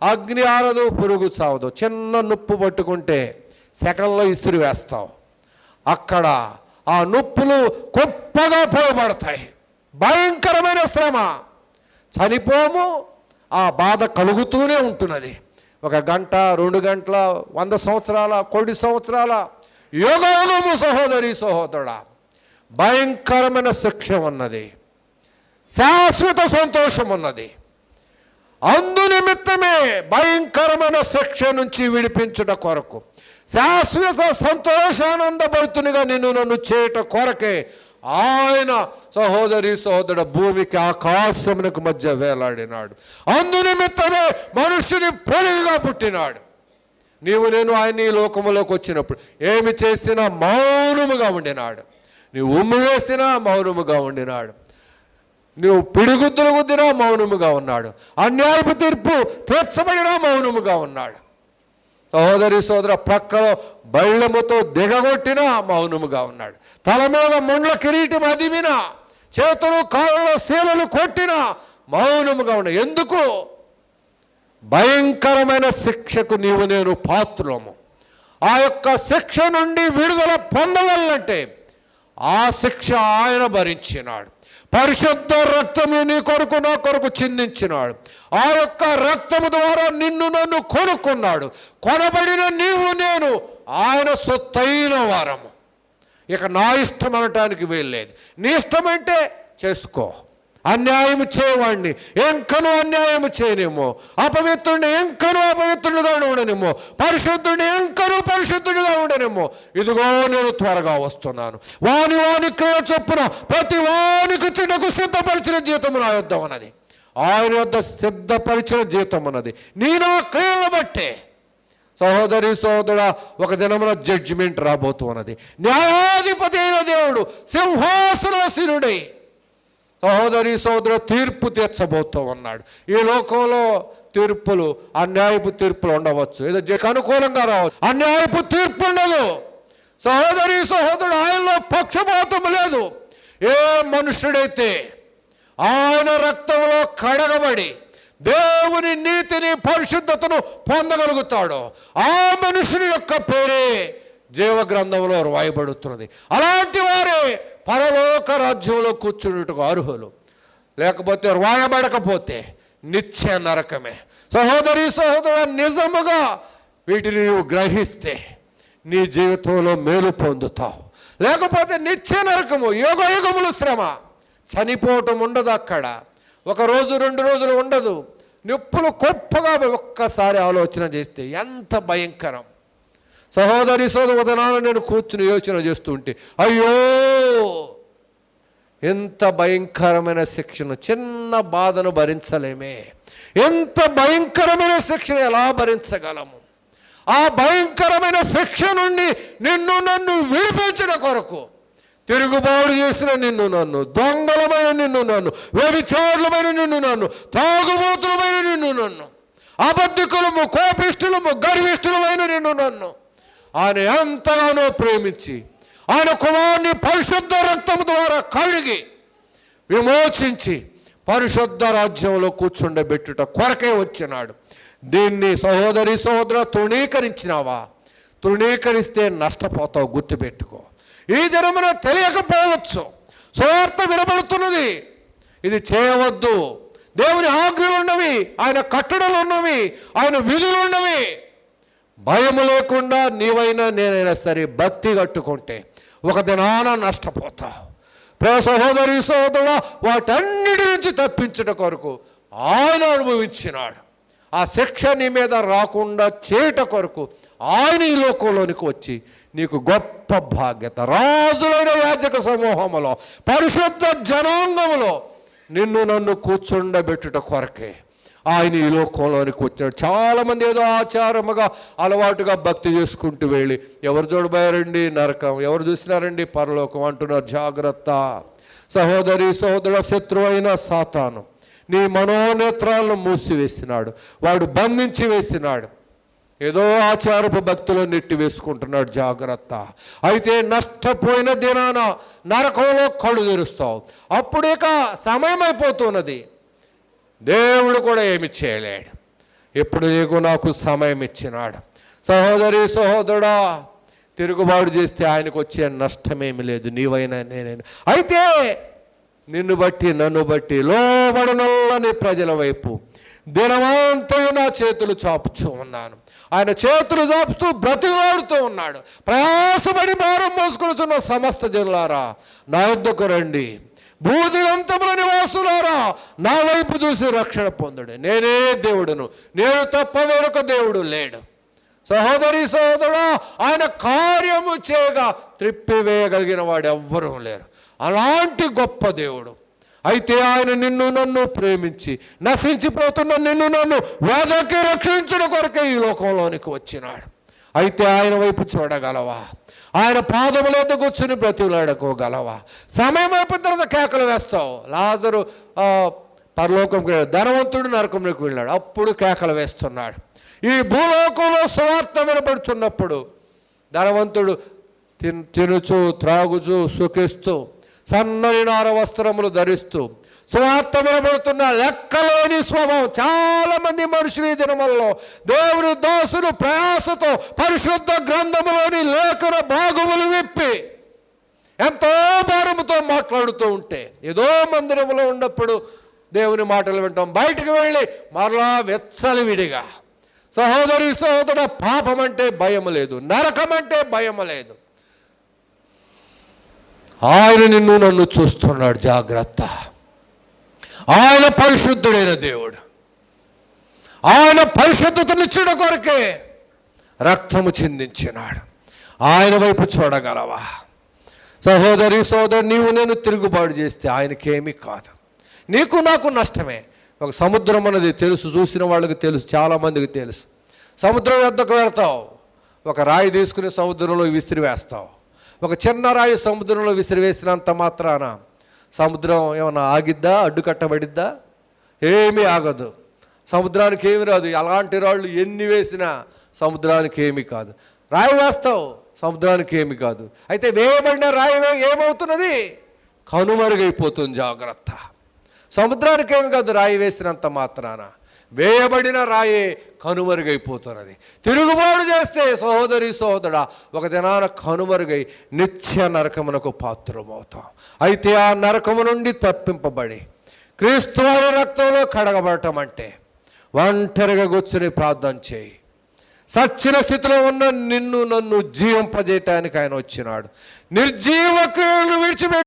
అగ్ని ఆరదు, పురుగు చావదు. చిన్న నొప్పు పట్టుకుంటే సెకండ్లో ఇసురు వేస్తావు, అక్కడ ఆ నొప్పులు గొప్పగా పోయబడతాయి. భయంకరమైన శ్రమ, చనిపోము, ఆ బాధ కలుగుతూనే ఉంటున్నది. 1 గంట, 2 గంటల, 100 సంవత్సరాల, 1 సంవత్సరాల, యుగయుగము సహోదరి సహోదరుడా, భయంకరమైన శిక్ష ఉన్నది, శాశ్వత సంతోషం ఉన్నది. అందు నిమిత్తమే భయంకరమైన శిక్ష నుంచి విడిపించుట కొరకు, శాశ్వత సంతోషానందభరితునిగా నిన్ను నన్ను చేయట కొరకే ఆయన సహోదరి సహోదరుడు భూమికి ఆకాశమునకు మధ్య వేలాడినాడు. అందు నిమిత్తమే మనుష్యుని పోలికగా పుట్టినాడు. నీవు నేను ఆయన ఈ లోకములోకి వచ్చినప్పుడు ఏమి చేసినా మౌనముగా ఉండినాడు. నీవు ఉమ్ము వేసినా మౌనముగా ఉండినాడు. నువ్వు పిడిగుద్దులు గుద్దినా మౌనముగా ఉన్నాడు. అన్యాయపు తీర్పు తీర్చబడినా మౌనముగా ఉన్నాడు. సహోదరి సోదర, ప్రక్కలో బళ్ళెముతో దిగగొట్టినా మౌనముగా ఉన్నాడు. తల మీద ముండ్ల కిరీటం అదిమినా, చేతులు కాళ్ళలో శీలలు కొట్టినా మౌనముగా ఉన్నాడు. ఎందుకు? భయంకరమైన శిక్షకు నీవు నేను పాత్రము. ఆ యొక్క శిక్ష నుండి విడుదల పొందవాలంటే ఆ శిక్ష ఆయన భరించినాడు. పరిశుద్ధ రక్తము నీ కొరకు నా కొరకు చిందించినాడు. ఆ యొక్క రక్తము ద్వారా నిన్ను నన్ను కొనుక్కున్నాడు. కొనబడిన నీవు నేను ఆయన సొత్తైన వారము. ఇక నా ఇష్టం అనటానికి వీల్లేదు. నీ ఇష్టమంటే చేసుకో. అన్యాయం చేయవాడిని ఎంకను అన్యాయం చేయనేమో, అపవిత్రుడిని ఎంకను అపవిత్రుడిగా ఉండనేమో, పరిశుద్ధుడిని ఎంకను పరిశుద్ధుడిగా ఉండనేమో. ఇదిగో నేను త్వరగా వస్తున్నాను. వాని క్రియ చొప్పున ప్రతి వానికి చిన్నకు సిద్ధపరిచిన జీతం నా యొద్ద ఉన్నది. ఆయన యొద్ద సిద్ధపరిచిన జీతం ఉన్నది. నీ నా క్రియలను బట్టే సహోదరి సహోదరుడా, ఒక దినమున జడ్జిమెంట్ రాబోతున్నది. న్యాయాధిపతి అయిన దేవుడు సింహాసనాసీనుడై సహోదరి సహోదరు తీర్పు తీర్చబోతూ ఉన్నాడు. ఈ లోకంలో తీర్పులు, అన్యాయపు తీర్పులు ఉండవచ్చు, ఏదో అనుకూలంగా రావచ్చు. అన్యాయపు తీర్పు ఉండదు. సహోదరి సహోదరుడు, ఆయనలో పక్షపాతం లేదు. ఏ మనుషుడైతే ఆయన రక్తంలో కడగబడి దేవుని నీతిని పరిశుద్ధతను పొందగలుగుతాడో ఆ మనుషుని యొక్క పేరే జీవగ్రంథంలో రాయబడుతున్నది. అలాంటి వారే పరలోక రాజ్యంలో కూర్చున్నట్టుగా అర్హులు. లేకపోతే రాయబడకపోతే నిత్య నరకమే. సహోదరి సహోదరు, నిజముగా వీటిని నువ్వు గ్రహిస్తే నీ జీవితంలో మేలు పొందుతావు. లేకపోతే నిత్య నరకము, యుగయుగములు శ్రమ. చనిపోవటం ఉండదు అక్కడ. 1 రోజు 2 రోజులు ఉండదు. నొప్పులు గొప్పగా. ఒక్కసారి ఆలోచన చేస్తే ఎంత భయంకరం. సహోదరి సోదరు, ఉదయాన నేను కూర్చుని యోచన చేస్తుంటే అయ్యో ఎంత భయంకరమైన శిక్షణ. చిన్న బాధను భరించలేమే, ఎంత భయంకరమైన శిక్షణ ఎలా భరించగలము? ఆ భయంకరమైన శిక్ష నుండి నిన్ను నన్ను విడిపించడం కొరకు తిరుగుబాటు చేసిన నిన్ను నన్ను, దొంగలమైన నిన్ను నన్ను, వ్యభిచారులమైన నిన్ను నన్ను, తాగుబోతులమైన నిన్ను నన్ను, అబద్ధికులము, కోపిష్ఠులము, గర్విష్ఠులమైన నిన్ను నన్ను ఆయన ఎంతగానో ప్రేమించి ఆయన కుమారుని పరిశుద్ధ రక్తము ద్వారా కడిగి విమోచించి పరిశుద్ధ రాజ్యంలో కూర్చుండబెట్టుట కొరకే వచ్చినాడు. దీన్ని సహోదరి సహోదర తృణీకరించినావా? తృణీకరిస్తే నష్టపోతావు, గుర్తుపెట్టుకో. ఈ దినమున తెలియకపోవచ్చు, సువార్త వినబడుతున్నది, ఇది చేయవద్దు, దేవుని ఆజ్ఞలు ఉన్నవి, ఆయన కట్టడలు ఉన్నవి, ఆయన విధులు ఉన్నవి. భయము లేకుండా నీవైనా నేనైనా సరే భక్తి కట్టుకుంటే ఒక దినాన నష్టపోతావు. ప్రియ సహోదరి సహోదరుడా, వాటన్నిటి నుంచి తప్పించడం కొరకు ఆయన అనుభవించినాడు. ఆ శిక్ష నీ మీద రాకుండా చేయట కొరకు ఆయన ఈ లోకంలోనికి వచ్చి నీకు గొప్ప భాగ్యత, రాజులైన యాజక సమూహములో, పరిశుద్ధ జనాంగములో నిన్ను నన్ను కూర్చుండబెట్టుట కొరకే ఆయన ఈ లోకంలోనికి వచ్చాడు. చాలామంది ఏదో ఆచారముగా అలవాటుగా భక్తి చేసుకుంటూ వెళ్ళి ఎవరు చూడబోయారండి నరకం, ఎవరు చూసినారండి పరలోకం అంటున్నారు. జాగ్రత్త సహోదరి సహోదరుల, శత్రువైన సాతాను నీ మనోనేత్రాలను మూసివేసినాడు, వాడు బంధించి వేసినాడు. ఏదో ఆచారపు భక్తులు నెట్టి వేసుకుంటున్నాడు. జాగ్రత్త. అయితే నష్టపోయిన దినాన నరకంలో కళ్ళు తెరుస్తావు. అప్పుడిక సమయం అయిపోతున్నది. దేవుడు కూడా ఏమి చేయలేడు. ఇప్పుడు నీకు నాకు సమయం ఇచ్చినాడు. సహోదరి సహోదరుడా, తిరుగుబాటు చేస్తే ఆయనకు వచ్చే నష్టమేమి లేదు, నీవైనా నేనైనా. అయితే నిన్ను బట్టి నన్ను బట్టి లోబడనల్లని ప్రజల వైపు దినమంతా నా చేతులు చాపుతూ ఉన్నాను. ఆయన చేతులు చాపుతూ బ్రతిలాడుతూ ఉన్నాడు. ప్రయాసపడి భారం మోసుకొనుచున్న సమస్త జనులారా నా యొద్దకు రండి, భూదిగంతముల నివాసులారా నా వైపు చూసి రక్షణ పొందుడు. నేనే దేవుడును, నేను తప్ప వేరొక దేవుడు లేడు. సహోదరి సహోదరుడా, ఆయన కార్యము చేయగా త్రిప్పివేయగలిగిన వాడు ఎవ్వరూ లేరు. అలాంటి గొప్ప దేవుడు. అయితే ఆయన నిన్ను నన్ను ప్రేమించి నశించిపోతున్న నిన్ను నన్ను వేదకి రక్షించడం కొరకే ఈ లోకంలోనికి వచ్చినాడు. అయితే ఆయన వైపు చూడగలవా? ఆయన పాదముల వద్ద కూర్చుని బ్రతిలాడుకోగలవా? సమయం అయిపోయిన తర్వాత కేకలు వేస్తావు. లాజరు పరలోకంకి వెళ్ళాడు, ధనవంతుడు నరకంలోకి వెళ్ళాడు, అప్పుడు కేకలు వేస్తున్నాడు. ఈ భూలోకంలో సువార్త వినపడుచున్నప్పుడు ధనవంతుడు తినుచు త్రాగుచు సుఖిస్తూ సన్నని నార వస్త్రములు ధరిస్తూ సువార్త వినబడుతున్న లెక్కలేని స్వభావం. చాలామంది మనుషులు ఈ దినములలో దేవుని దాసులు ప్రయాసతో పరిశుద్ధ గ్రంథములోని లేఖన భాగములు విప్పి ఎంతో భారముతో మాట్లాడుతూ ఉంటే, ఏదో మందిరములో ఉన్నప్పుడు దేవుని మాటలు వింటాం, బయటకు వెళ్ళి మరలా వెచ్చలివిడిగా. సహోదరి సహోదరుడు, పాపం అంటే భయం లేదు, నరకం అంటే భయం లేదు. ఆయన నిన్ను నన్ను చూస్తున్నాడు, జాగ్రత్త. ఆయన పరిశుద్ధుడైన దేవుడు. ఆయన పరిశుద్ధతనిచ్చిన కొరకే రక్తము చిందించినాడు. ఆయన వైపు చూడగలవా? సహోదరి సోదరు, నీవు నేను తిరుగుబాటు చేస్తే ఆయనకేమీ కాదు, నీకు నాకు నష్టమే. ఒక సముద్రం అన్నది తెలుసు, చూసిన వాళ్ళకి తెలుసు, చాలామందికి తెలుసు. సముద్రం వద్దకు వెళ్తావు, ఒక రాయి తీసుకుని సముద్రంలో విసిరివేస్తావు. ఒక చిన్న రాయి సముద్రంలో విసిరివేసినంత మాత్రాన సముద్రం ఏమన్నా ఆగిద్దా? అడ్డు కట్టబడిద్దా? ఏమీ ఆగదు. సముద్రానికి ఏమి రాదు. అలాంటి రాళ్ళు ఎన్ని వేసినా సముద్రానికి ఏమీ కాదు. రాయి వేస్తావు, సముద్రానికి ఏమి కాదు. అయితే వేయబడిన రాయి ఏమవుతున్నది? కనుమరుగైపోతుంది. జాగ్రత్త. సముద్రానికి ఏమి కాదు, రాయి వేసినంత మాత్రాన. వేయబడిన రాయే కనుమరుగైపోతున్నది. తిరుగుబాటు చేస్తే సహోదరి సహోదరుడా, ఒక దినాన కనుమరుగై నిత్య నరకమునకు పాత్రమవుతాం. అయితే ఆ నరకము నుండి తప్పింపబడి క్రీస్తు వారి రక్తంలో కడగబడటం అంటే ఒంటరిగా కూర్చుని ప్రార్థన చేయి. సచ్చిన స్థితిలో ఉన్న నిన్ను నన్ను జీవింపజేయటానికి ఆయన వచ్చినాడు. నిర్జీవ క్రియలను విడిచిపెట్టి